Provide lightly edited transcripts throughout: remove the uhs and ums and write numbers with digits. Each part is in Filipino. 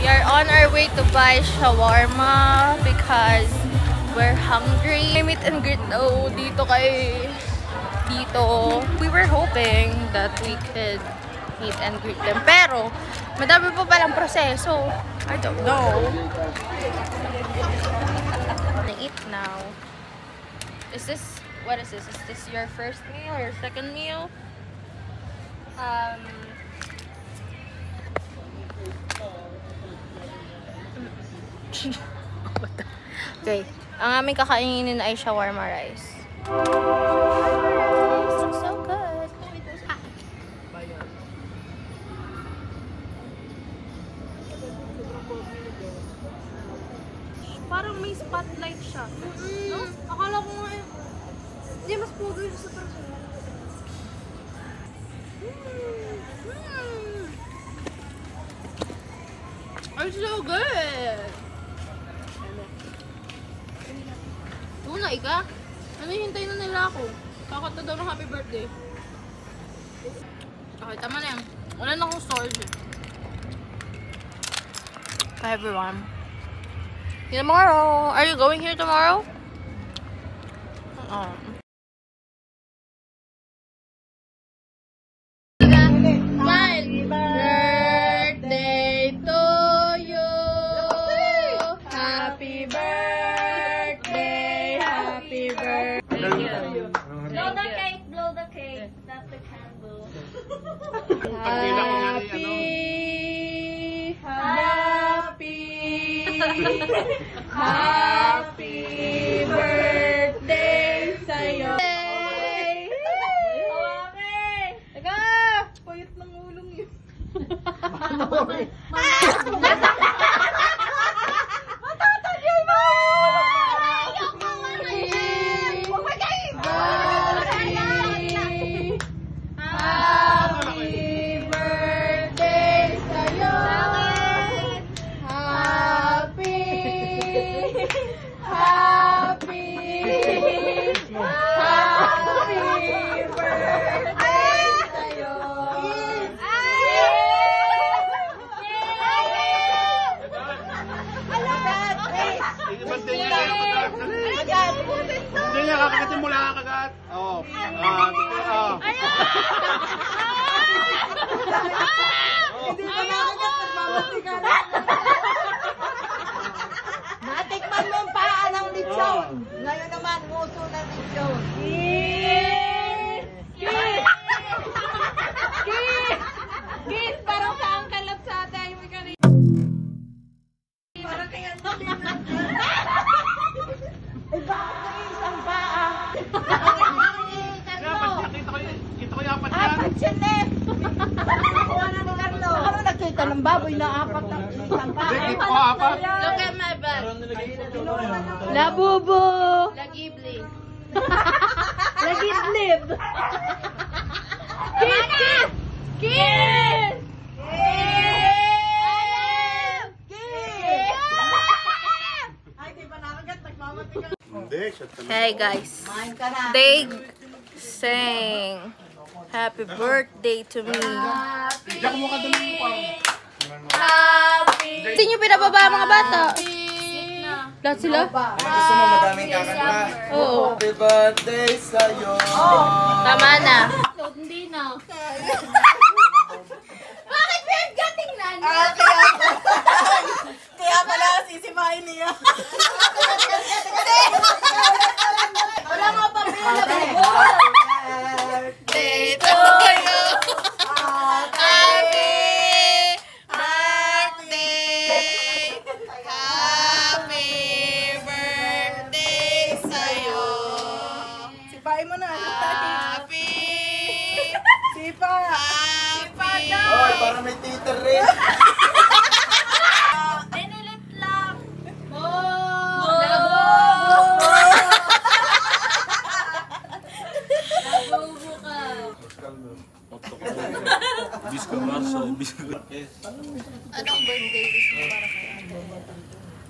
We are on our way to buy shawarma because we're hungry. May meet and greet daw dito We were hoping that we could meet and greet them. Pero, madami po palang proseso. I don't know. I eat now. What is this? Is this your first meal or your second meal? Okay. Ang aming kakainin ay shawarma rice. Looks so good. Parang may spotlight siya. No? Akala ko nga eh. Hindi, mas pogi sa personal. It's so good! Una, ika? Ano hintay na nila ako? Kakata daw ng happy birthday. Okay, tama na yan. Wala na akong storage. Hi everyone. See you tomorrow. Are you going here tomorrow? Happy birthday to you. Happy birthday. Happy birthday. Blow the cake, not the candle. Happy birthday sa'yo. Teka! Payat ng ulong yun. Matatagay mo! Happy birthday sa'yo. Hindi niya, kakagatin mo lang kagat. Oo. Hindi pa nakagat, nagmamati ka na. Natikman mo ang paa ng lechon. Ngayon naman, muso ng lechon. Kiss! Parang sa ang kalap sa atay. Parang kaya ay, bakit na isang paa? Kita ko yung apat yan. Apat siya, Nef! Nakuha na ni Carlo. Ano nakita ng baboy na apat ang isang paa? Kita ko apat. Look at my bag. Labubo! Lagibli. Lagiblib! Kiss! Kiss! Kiss! Hey guys, they sang happy birthday to me. Happy! Sino yung pinababa mga bata? Lahat sila? Gusto mo madaming kakanta? Oo. Happy birthday sa'yo! Tama na. Hindi na. Bakit weird ka tingnan? Kaya pala sisimahin niya. Wala nga pa Happy birthday to you. Happy birthday. Happy birthday sa'yo. Sipahin mo na. Happy. Sipa. Happy. Oy, para may titer rin. Dinilit lang. Bisko Marso, bisko. Anong birthday wish mo para kay Ate?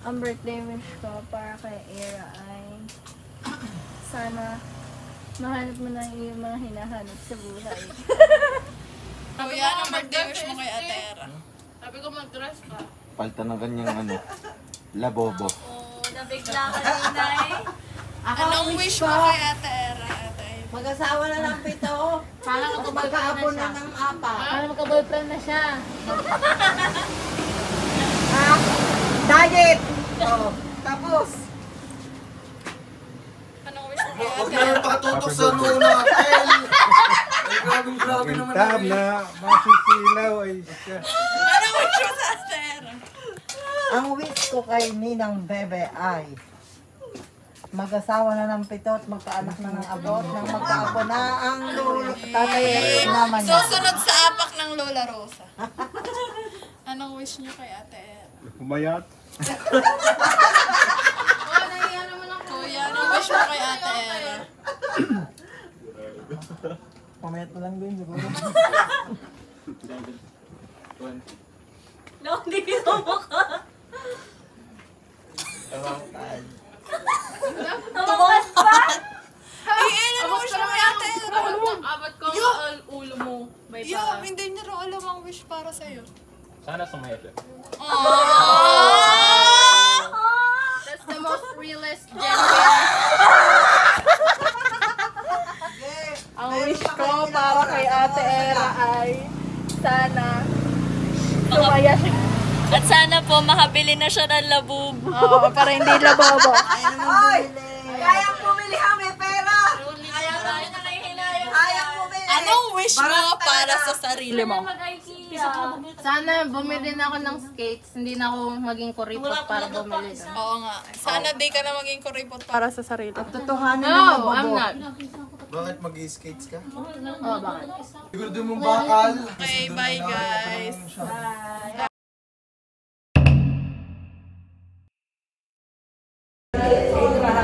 Ang birthday wish ko para kay Era ay sana mahanap mo na yung mga hinahanap sa buhay. Sabi yan ang birthday wish mo kay Ate Era. Sabi ko mag-dress ka. Palta ng kanyang ano, labobo. Oh, nabigla ka kanina eh. Anong wish mo kay Ate Era? Mag-asawa na ng 7. Para Magkaapon na ng 4. Para magka-boyfriend na siya. Diet! Oh, tapos. Anong wish mo kay Huwag Ate na Era? yung patutok sa nuna natin. Ay, grabe naman. Tab na masisilaw ay siya. Anong wish mo sa Ate Era? Ang wish ko kay Ninang Bebe ay mag-asawa na ng 7 at magkaanak na ng abot nang magkaapo na ang tatay at mama niya. Susunod sa apak ng Lola Rosa. Anong wish niyo kay Ate Era? Pumayat. Kuya, anong wish mo kay Ate Era? Pamayat mo lang din siguro. No, hindi ko mukha. Tumakas pa? Anong wish mo kay Ate Era? Abot ko ang ulo mo. May Yo, hindi niya raw alam ang wish para sa'yo. Sana sumayat yan. That's the most realist genuine. Ang wish ko para kay Ate Era ay sana sumaya siya. At sana po makabili na siya ng labub. Oo, para hindi labobo. Kayang bumili kami pera! Ayaw tayo na nahihinayang. Kayang bumili! Anong wish mo para sa sarili mo? Mag-IKEA. Sana bumili na ako ng skates. Hindi na ako maging kuripot para bumili. Oo nga. Sana di ka na maging kuripot para sa sarili. Totohanan ng No, I'm lababo. not. Bakit mag-skates ka? Oh, bakit? Siguro din mong bakal. Okay, bye guys.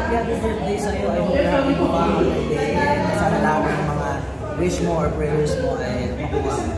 Happy birthday sa'yo. I hope you're happy to come on my day. Sana lahat ng mga wish mo or prayers mo ay makuha mo.